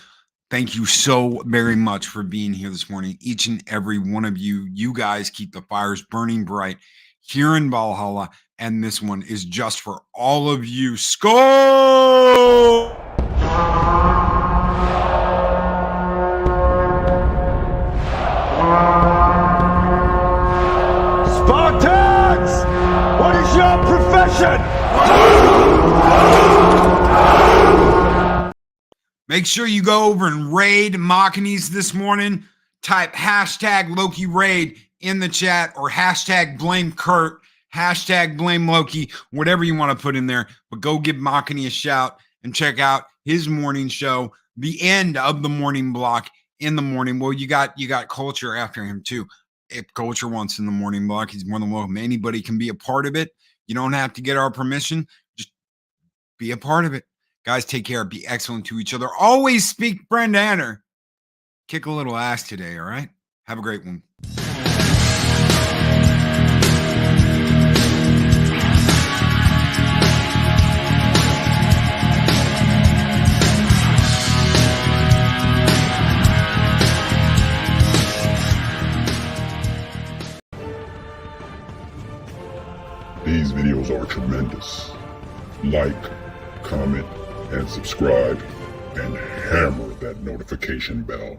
Thank you so very much for being here this morning. Each and every one of you. You guys keep the fires burning bright here in Valhalla. And this one is just for all of you. Skull! Spartans! What is your profession? Make sure you go over and raid Machini's this morning. Type hashtag Loki raid in the chat or hashtag blame Kurt, hashtag blame Loki, whatever you want to put in there. But go give Machini a shout and check out his morning show, the end of the morning block in the morning. Well, you got Culture after him too. If Culture wants in the morning block, he's more than welcome. Anybody can be a part of it. You don't have to get our permission. Just be a part of it. Guys, take care. Be excellent to each other. Always speak Brenda Anner. Kick a little ass today, all right? Have a great one. These videos are tremendous. Like, comment, and subscribe, and hammer that notification bell.